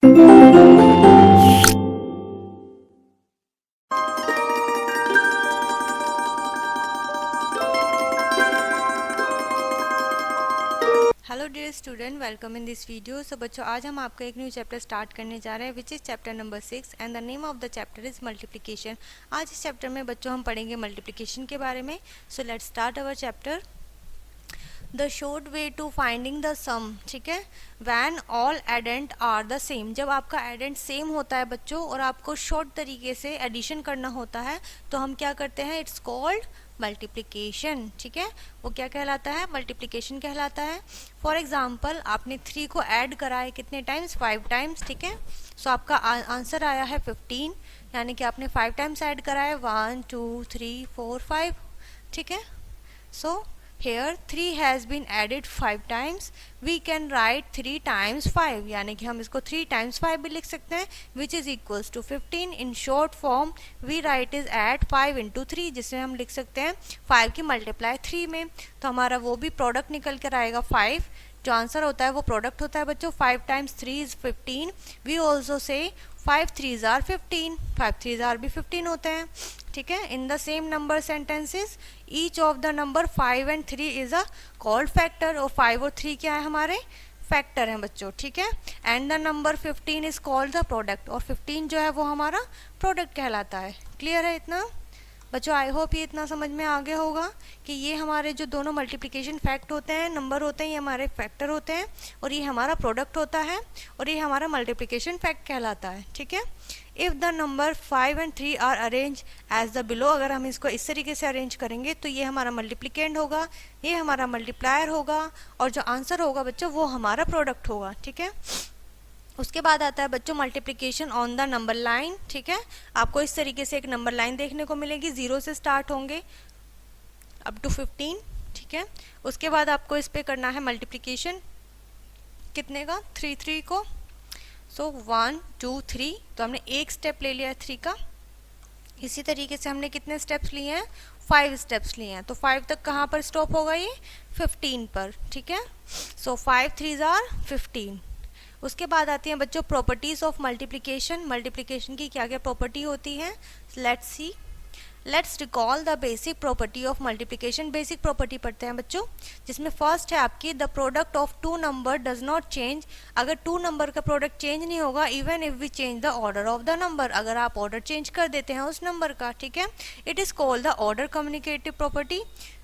Hello dear student, welcome in this video. So बच्चों, आज हम आपका एक न्यू चैप्टर स्टार्ट करने जा रहे हैं which is chapter number 6 and the name of the chapter is multiplication. आज इस चैप्टर में बच्चों हम पढ़ेंगे मल्टीप्लिकेशन के बारे में। So let's start our chapter. The short way to finding the sum, ठीक है, when all addend are the same. जब आपका एडेंट सेम होता है बच्चों और आपको शॉर्ट तरीके से एडिशन करना होता है तो हम क्या करते हैं, इट्स कॉल्ड मल्टीप्लिकेशन। ठीक है, वो क्या कहलाता है, मल्टीप्लिकेशन कहलाता है। फॉर एग्जाम्पल, आपने 3 को ऐड करा है कितने टाइम्स, 5 टाइम्स। ठीक है, सो आपका आंसर आया है 15, यानी कि आपने 5 टाइम्स ऐड करा है, 1 2 3 4 5। ठीक है, सो here 3 has been added 5 times. We can write 3 times 5, यानी कि हम इसको 3 times 5 भी लिख सकते हैं, which is equals to 15. In short form we write is add 5 into 3, जिसमें हम लिख सकते हैं 5 की मल्टीप्लाई 3 में, तो हमारा वो भी प्रोडक्ट निकल कर आएगा 5। जो आंसर होता है वो प्रोडक्ट होता है बच्चों। 5 times 3 is 15. We also say 5 3s are 15. 5 3s are भी 15 होते हैं। ठीक है, इन the same number sentences each of the number 5 and 3 is a called factor, और 5 और 3 क्या है, हमारे फैक्टर हैं बच्चों। ठीक है, and the number 15 is called the product, और 15 जो है वो हमारा प्रोडक्ट कहलाता है। क्लियर है इतना बच्चों? आई होप ये इतना समझ में आ गया होगा कि ये हमारे जो दोनों मल्टीप्लिकेशन फैक्ट होते हैं, नंबर होते हैं, ये हमारे फैक्टर होते हैं, और ये हमारा प्रोडक्ट होता है, और ये हमारा मल्टीप्लिकेशन फैक्ट कहलाता है। ठीक है, if the number 5 and 3 are arrange as the below, अगर हम इसको इस तरीके से अरेंज करेंगे तो ये हमारा मल्टीप्लिकेंड होगा, ये हमारा मल्टीप्लायर होगा, और जो आंसर होगा बच्चों वो हमारा प्रोडक्ट होगा। ठीक है, उसके बाद आता है बच्चों multiplication on the number line. ठीक है, आपको इस तरीके से एक नंबर लाइन देखने को मिलेगी, 0 से स्टार्ट होंगे अप टू 15। ठीक है, उसके बाद आपको इस पे करना है मल्टीप्लिकेशन कितने का, 3 3 को। सो 1 2 3, तो हमने एक स्टेप ले लिया है 3 का। इसी तरीके से हमने कितने स्टेप्स लिए हैं, 5 स्टेप्स लिए हैं, तो 5 तक कहाँ पर स्टॉप होगा, ये 15 पर। ठीक है, सो 5 3s आर 15। उसके बाद आती हैं बच्चों प्रॉपर्टीज ऑफ मल्टीप्लिकेशन। मल्टीप्लिकेशन की क्या क्या प्रॉपर्टी होती है, let's see. Let's recall the basic property of multiplication. Basic property पढ़ते हैं बच्चों, जिसमें फर्स्ट है आपकी the product of 2 number does not change. अगर 2 नंबर का प्रोडक्ट चेंज नहीं होगा, even if we change the order of the number, अगर आप ऑर्डर चेंज कर देते हैं उस नंबर का। ठीक है, it is called the order communicative property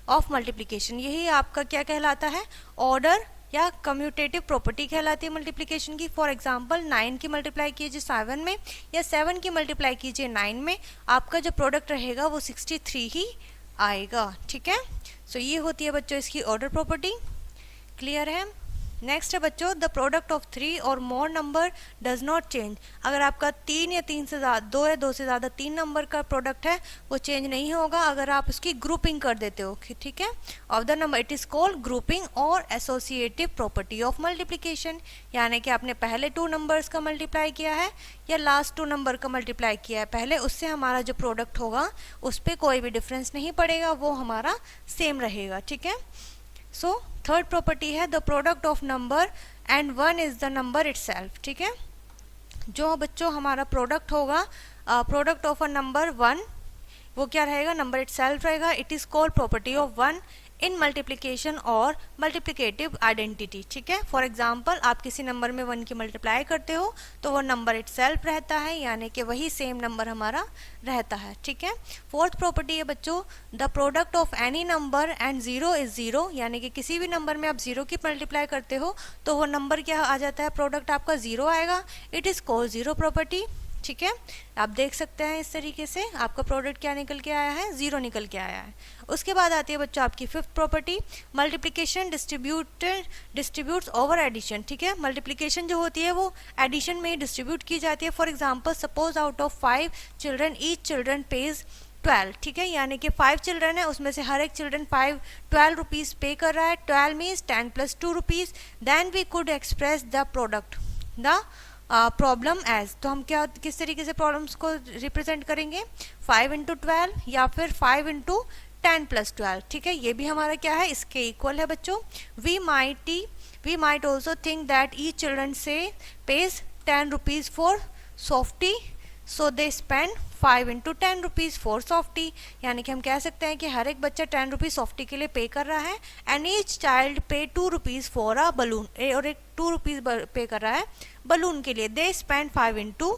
of multiplication. यही आपका क्या कहलाता है, ऑर्डर या कम्यूटेटिव प्रॉपर्टी कहलाती है मल्टीप्लिकेशन की। फॉर एग्जांपल 9 की मल्टीप्लाई कीजिए 7 में, या 7 की मल्टीप्लाई कीजिए 9 में, आपका जो प्रोडक्ट रहेगा वो 63 ही आएगा। ठीक है, सो ये होती है बच्चों इसकी ऑर्डर प्रॉपर्टी। क्लियर है? नेक्स्ट है बच्चों द प्रोडक्ट ऑफ 3 और मोर नंबर डज नॉट चेंज। अगर आपका 3 या 3 से ज़्यादा, 2 या 2 से ज़्यादा 3 नंबर का प्रोडक्ट है वो चेंज नहीं होगा अगर आप उसकी ग्रुपिंग कर देते हो। ठीक है, of the number, it is called grouping और एसोसिएटिव प्रॉपर्टी ऑफ मल्टीप्लिकेशन। यानी कि आपने पहले 2 नंबर्स का मल्टीप्लाई किया है या लास्ट 2 नंबर का मल्टीप्लाई किया है पहले, उससे हमारा जो प्रोडक्ट होगा उस पर कोई भी डिफरेंस नहीं पड़ेगा, वो हमारा सेम रहेगा। ठीक है, सो थर्ड प्रॉपर्टी है the product of number and 1 is the number itself. ठीक है, जो बच्चों हमारा प्रोडक्ट होगा, प्रोडक्ट ऑफ अ नंबर 1, वो क्या रहेगा, नंबर इटसेल्फ रहेगा। It is called property of 1 in multiplication और मल्टीप्लिकेटिव आइडेंटिटी। ठीक है, फॉर एग्जाम्पल आप किसी नंबर में 1 की मल्टीप्लाई करते हो तो वो नंबर इटसेल्फ रहता है, यानी कि वही सेम नंबर हमारा रहता है। ठीक है, फोर्थ प्रॉपर्टी है बच्चों the product of any number and 0 is 0, यानी कि किसी भी नंबर में आप 0 की मल्टीप्लाई करते हो तो वो नंबर क्या आ जाता है, प्रोडक्ट आपका 0 आएगा। It is called 0 property. ठीक है, आप देख सकते हैं इस तरीके से आपका प्रोडक्ट क्या निकल के आया है, 0 निकल के आया है। उसके बाद आती है बच्चों आपकी fifth property multiplication distributes over addition. ठीक है, मल्टीप्लिकेशन जो होती है वो एडिशन में डिस्ट्रीब्यूट की जाती है। For example suppose out of 5 children each children page 12। ठीक है, यानी कि 5 चिल्ड्रन है, उसमें से हर एक चिल्ड्रन 12 रुपीज़ पे कर रहा है। 12 means 10 + 2 rupees. Then we could express the product the problem as, तो हम क्या किस तरीके से प्रॉब्लम्स को रिप्रेजेंट करेंगे, 5 × 12 या फिर 5 × 10 + 12। ठीक है, ये भी हमारा क्या है, इसके इक्वल है बच्चों। We might also think that each children से pays 10 rupees for softy, so they spend 5 into 10 rupees for softy। यानी कि हम कह सकते हैं कि हर एक बच्चा 10 रुपीज सॉफ्टी के लिए पे कर रहा है, एंड ईच चाइल्ड पे 2 रुपीज फॉर अ बलून, और एक 2 रुपीज पे कर रहा है बलून के लिए। दे स्पेंड 5 into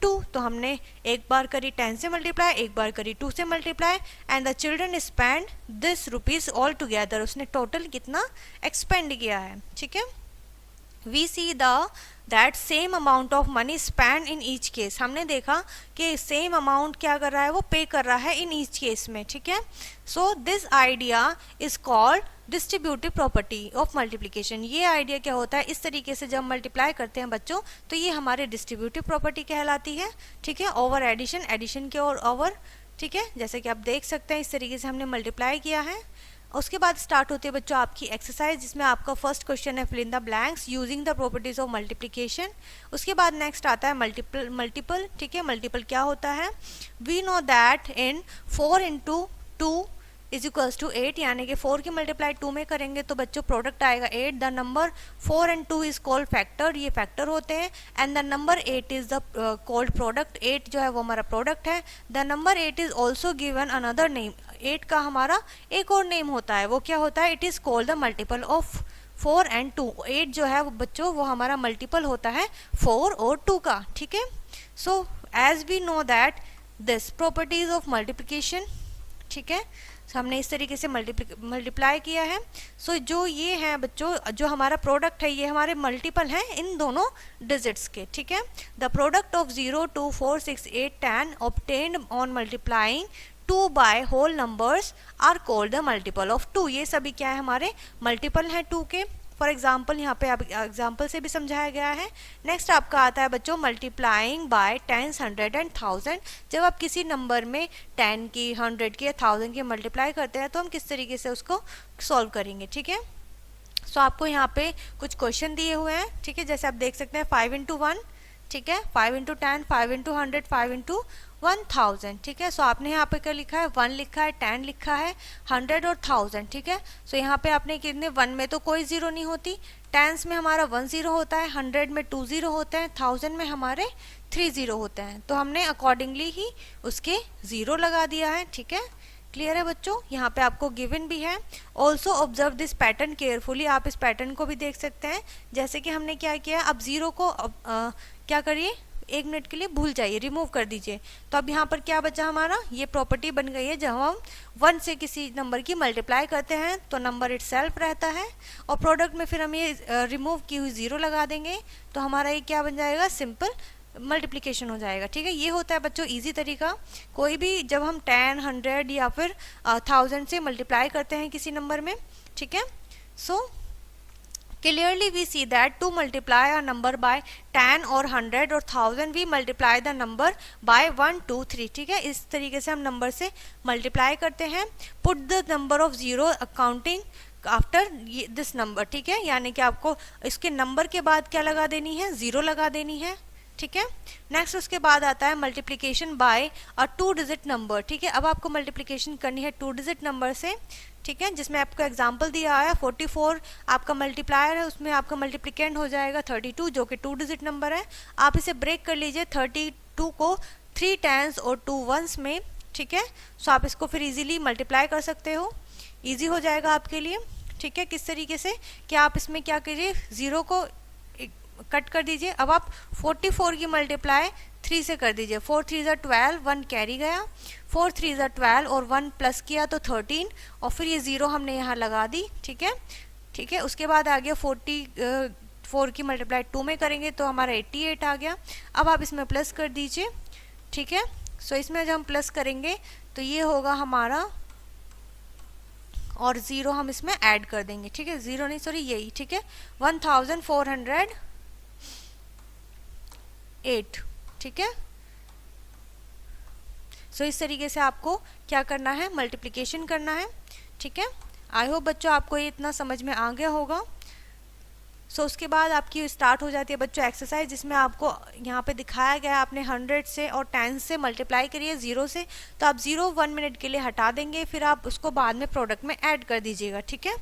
2, तो हमने एक बार करी 10 से मल्टीप्लाई, एक बार करी 2 से multiply, and the children spend this rupees all together. उसने टोटल कितना एक्सपेंड किया है, ठीक है। We see that same amount of money spend in each case. हमने देखा कि सेम अमाउंट क्या कर रहा है, वो पे कर रहा है इन ईच केस में, ठीक है। So this idea is called distributive property of multiplication. ये आइडिया क्या होता है, इस तरीके से जब मल्टीप्लाई करते हैं बच्चों तो ये हमारे डिस्ट्रीब्यूटिव प्रॉपर्टी कहलाती है, ठीक है। ओवर एडिशन, एडिशन के और ओवर, ठीक है। जैसे कि आप देख सकते हैं इस तरीके से हमने मल्टीप्लाई किया है। उसके बाद स्टार्ट होती है बच्चों आपकी एक्सरसाइज, जिसमें आपका फर्स्ट क्वेश्चन है fill in the blanks using the properties of multiplication. उसके बाद नेक्स्ट आता है मल्टीपल, ठीक है। मल्टीपल क्या होता है, we know that in 4 into 2 is equals to 8, यानी कि 4 की मल्टीप्लाई 2 में करेंगे तो बच्चों प्रोडक्ट आएगा 8। The number 4 and 2 is called factor, ये फैक्टर होते हैं, and the number 8 is the called product. 8 जो है वो हमारा प्रोडक्ट है। The number 8 is also given another name, 8 का हमारा एक और नेम होता है, वो क्या होता है, it is called the multiple of 4 and 2। 8 जो है वो बच्चों वो हमारा मल्टीपल होता है 4 और 2 का, ठीक है। So as we know that this properties of multiplication, ठीक है। हमने इस तरीके से मल्टीप्लाई किया है। सो जो ये है बच्चों, जो हमारा प्रोडक्ट है ये हमारे मल्टीपल हैं इन दोनों डिजिट्स के, ठीक है। The product of 0, 2, 4, 6, 8, 10 obtained on multiplying 2 by whole numbers are called the multiple of 2। ये सभी क्या है, हमारे मल्टीपल हैं 2 के। फॉर एग्जाम्पल यहाँ पे आप एग्जाम्पल से भी समझाया गया है। नेक्स्ट आपका आता है बच्चों मल्टीप्लाइंग बाय 10, 100 एंड 1000। जब आप किसी नंबर में 10 की, 100 की या 1000 की मल्टीप्लाई करते हैं तो हम किस तरीके से उसको सॉल्व करेंगे, ठीक है। सो आपको यहाँ पे कुछ क्वेश्चन दिए हुए हैं, ठीक है। जैसे आप देख सकते हैं 5 into 1, ठीक है, 5 into 10, 5 into 100, 5 into 1000, ठीक है। सो आपने यहाँ पे क्या लिखा है, 1 लिखा है, 10 लिखा है, 100 और 1000, ठीक है। सो यहाँ पे आपने कितने, 1 में तो कोई जीरो नहीं होती, 10s में हमारा 1 0 होता है, 100 में 2 0 होते हैं, 1000 में हमारे 3 0 होते हैं। तो हमने अकॉर्डिंगली ही उसके 0 लगा दिया है, ठीक है। क्लियर है बच्चों, यहाँ पे आपको गिवन भी है। Also observe this pattern carefully, आप इस पैटर्न को भी देख सकते हैं। जैसे कि हमने क्या किया, अब 0 को क्या करिए, 1 मिनट के लिए भूल जाइए, रिमूव कर दीजिए। तो अब यहाँ पर क्या बचा हमारा, ये प्रॉपर्टी बन गई है। जब हम 1 से किसी नंबर की मल्टीप्लाई करते हैं तो नंबर इटसेल्फ रहता है, और प्रोडक्ट में फिर हम ये रिमूव की हुई 0 लगा देंगे, तो हमारा ये क्या बन जाएगा, सिंपल मल्टीप्लिकेशन हो जाएगा, ठीक है। ये होता है बच्चों इजी तरीका। कोई भी जब हम 10, 100 या फिर 1000 से मल्टीप्लाई करते हैं किसी नंबर में, ठीक है। सो clearly we see that to multiply a number by 10 और 100 और 1000 we multiply the number by 1, 2, 3, ठीक है। इस तरीके से हम नंबर से मल्टीप्लाई करते हैं। put the number of 0 accounting after this number, ठीक है। यानी कि आपको इसके नंबर के बाद क्या लगा देनी है, 0 लगा देनी है, ठीक है। नेक्स्ट उसके बाद आता है multiplication by a 2 digit number, ठीक है। अब आपको मल्टीप्लिकेशन करनी है 2 डिजिट नंबर से, ठीक है। जिसमें आपको एग्जांपल दिया है 44 आपका मल्टीप्लायर है, उसमें आपका मल्टीप्लिकेंट हो जाएगा 32 जो कि 2 डिजिट नंबर है। आप इसे ब्रेक कर लीजिए 32 को 3 10s और 2 1s में, ठीक है। सो आप इसको फिर इजीली मल्टीप्लाई कर सकते हो, इजी हो जाएगा आपके लिए, ठीक है। किस तरीके से कि आप इसमें क्या कीजिए, 0 को कट कर दीजिए। अब आप 44 की मल्टीप्लाई 3 से कर दीजिए, 4 3 12, 1 कैरी गया, 4 3 12 और 1 प्लस किया तो 13, और फिर ये 0 हमने यहाँ लगा दी, ठीक है, ठीक है। उसके बाद आ गया 44 की मल्टीप्लाई 2 में करेंगे तो हमारा 88 आ गया। अब आप इसमें प्लस कर दीजिए, ठीक है। सो इसमें जब हम प्लस करेंगे तो ये होगा हमारा, और 0 हम इसमें ऐड कर देंगे, ठीक है। 0 नहीं सॉरी यही, ठीक है, 1408, ठीक है। सो इस तरीके से आपको क्या करना है, मल्टीप्लिकेशन करना है, ठीक है। आई होप बच्चों आपको ये इतना समझ में आ गया होगा। सो उसके बाद आपकी स्टार्ट हो जाती है बच्चों एक्सरसाइज, जिसमें आपको यहाँ पे दिखाया गया है आपने 100 से और 10 से मल्टीप्लाई करिए 0 से, तो आप 0 1 मिनट के लिए हटा देंगे, फिर आप उसको बाद में प्रोडक्ट में ऐड कर दीजिएगा, ठीक है।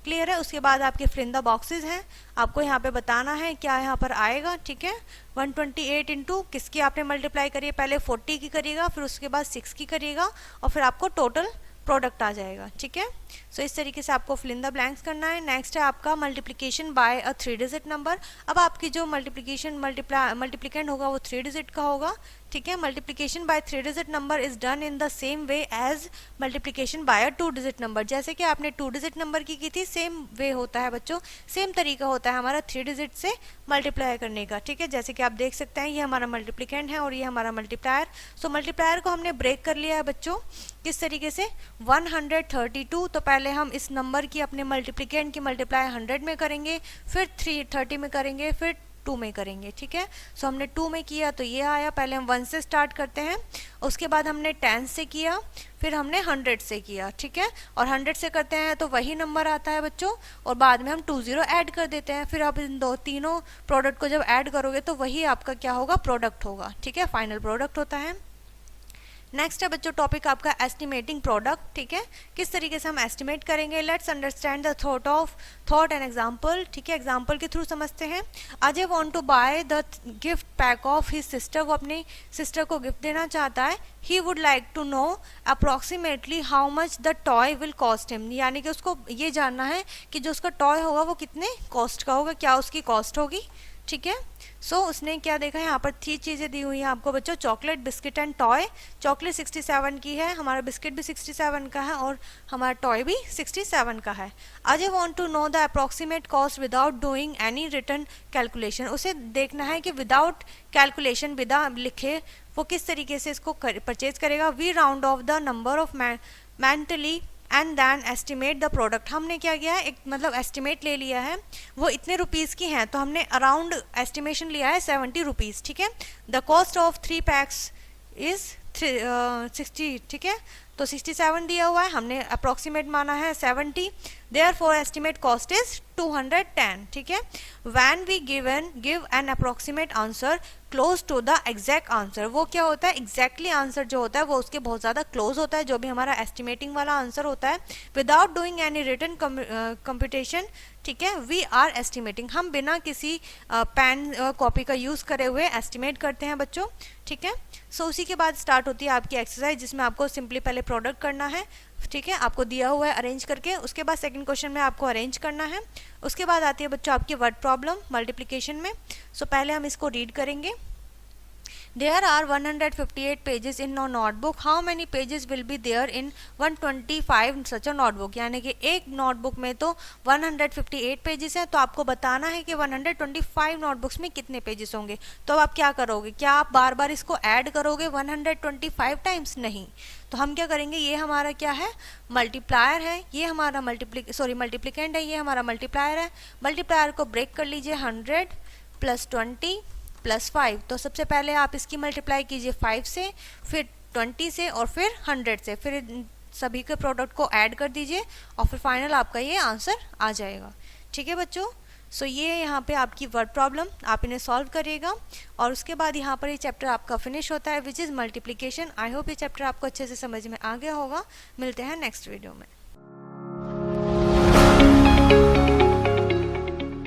क्लियर है। उसके बाद आपके फिल इन द बॉक्सेस हैं, आपको यहाँ पे बताना है क्या यहाँ पर आएगा, ठीक है। 128 इंटू किसकी आपने मल्टीप्लाई करिए, पहले 40 की करिएगा, फिर उसके बाद 6 की करिएगा और फिर आपको टोटल प्रोडक्ट आ जाएगा, ठीक है। सो इस तरीके से आपको फिल इन द ब्लैंक्स करना है। नेक्स्ट है आपका multiplication by a 3 digit number. अब आपकी जो मल्टीप्लिकेंड होगा वो 3 डिजिट का होगा, ठीक है। Multiplication by 3 digit number is done in the same way as multiplication by a 2 digit number. जैसे कि आपने 2 डिजिट नंबर की थी, सेम वे होता है बच्चों, सेम तरीका होता है हमारा 3 डिजिट से मल्टीप्लाई करने का, ठीक है। जैसे कि आप देख सकते हैं ये हमारा मल्टीप्लिकेंड है और ये हमारा मल्टीप्लायर। सो मल्टीप्लायर को हमने ब्रेक कर लिया है बच्चों, किस तरीके से 132। तो पहले हम इस नंबर की अपने मल्टीप्लिकेंड की मल्टीप्लाई 100 में करेंगे, फिर 330 में करेंगे, फिर 2 में करेंगे, ठीक है। सो हमने 2 में किया तो ये आया, पहले हम 1 से स्टार्ट करते हैं, उसके बाद हमने 10 से किया, फिर हमने 100 से किया, ठीक है। और 100 से करते हैं तो वही नंबर आता है बच्चों, और बाद में हम 20 ऐड कर देते हैं। फिर आप इन तीनों प्रोडक्ट को जब ऐड करोगे तो वही आपका क्या होगा, प्रोडक्ट होगा, ठीक है, फाइनल प्रोडक्ट होता है। नेक्स्ट है बच्चों टॉपिक आपका एस्टिमेटिंग प्रोडक्ट, ठीक है। किस तरीके से हम एस्टिमेट करेंगे, let's understand the thought and example, ठीक है। एग्जांपल के थ्रू समझते हैं। Ajay want to buy the gift pack of his sister, वो अपनी सिस्टर को गिफ्ट देना चाहता है। He would like to know approximately how much the toy will cost him, यानी कि उसको ये जानना है कि जो उसका टॉय होगा वो कितने कॉस्ट का होगा, क्या उसकी कॉस्ट होगी, ठीक है। सो उसने क्या देखा है, यहाँ पर 3 चीज़ें दी हुई हैं आपको बच्चों, chocolate, biscuit and toy. Chocolate 67 की है, हमारा बिस्किट भी 67 का है और हमारा टॉय भी 67 का है। Ajay want to know the approximate cost without doing any written calculation, उसे देखना है कि विदाउट कैलकुलेशन, बिना लिखे वो किस तरीके से इसको परचेज करेगा। We round off the number off mentally and then estimate the product. हमने क्या किया है, एक मतलब एस्टिमेट ले लिया है, वो इतने रुपीज़ की हैं तो हमने अराउंड एस्टिमेशन लिया है 70 रुपीज़, ठीक है। The cost of 3 PACS is 60, ठीक है। तो 67 दिया हुआ है, हमने अप्रॉक्सीमेट माना है 70, देयरफॉर एस्टिमेट कॉस्ट इज 210, ठीक है। When we give an approximate answer close to the exact answer, वो क्या होता है, एग्जैक्टली आंसर जो होता है वो उसके बहुत ज़्यादा क्लोज होता है, जो भी हमारा एस्टिमेटिंग वाला आंसर होता है। Without doing any written computation, ठीक है, वी आर एस्टिमेटिंग, हम बिना किसी पेन कॉपी का यूज़ करे हुए एस्टिमेट करते हैं बच्चों, ठीक है। सो उसी के बाद स्टार्ट होती है आपकी एक्सरसाइज, जिसमें आपको सिंपली पहले प्रोडक्ट करना है, ठीक है, आपको दिया हुआ है अरेंज करके। उसके बाद सेकंड क्वेश्चन में आपको अरेंज करना है। उसके बाद आती है बच्चों आपकी वर्ड प्रॉब्लम मल्टीप्लिकेशन में। सो पहले हम इसको रीड करेंगे। There are 158 pages in a notebook. How many pages will be there in 125 such a notebook? यानी कि एक नोटबुक में तो 158 पेजेस हैं, तो आपको बताना है कि 125 नोटबुक्स में कितने पेजेस होंगे। तो अब आप क्या करोगे, क्या आप बार बार इसको ऐड करोगे 125 टाइम्स? नहीं। तो हम क्या करेंगे, ये हमारा क्या है, मल्टीप्लायर है, ये हमारा मल्टीप्लिकेंड है, ये हमारा मल्टीप्लायर है। मल्टीप्लायर को ब्रेक कर लीजिए, 100 + 20 + 5। तो सबसे पहले आप इसकी मल्टीप्लाई कीजिए 5 से, फिर 20 से और फिर 100 से, फिर सभी के प्रोडक्ट को ऐड कर दीजिए और फिर फाइनल आपका ये आंसर आ जाएगा, ठीक है बच्चों। सो ये यहाँ पे आपकी वर्ड प्रॉब्लम, आप इन्हें सॉल्व करिएगा और उसके बाद यहाँ पर ये चैप्टर आपका फिनिश होता है, which is multiplication. I hope ये चैप्टर आपको अच्छे से समझ में आ गया होगा। मिलते हैं नेक्स्ट वीडियो में।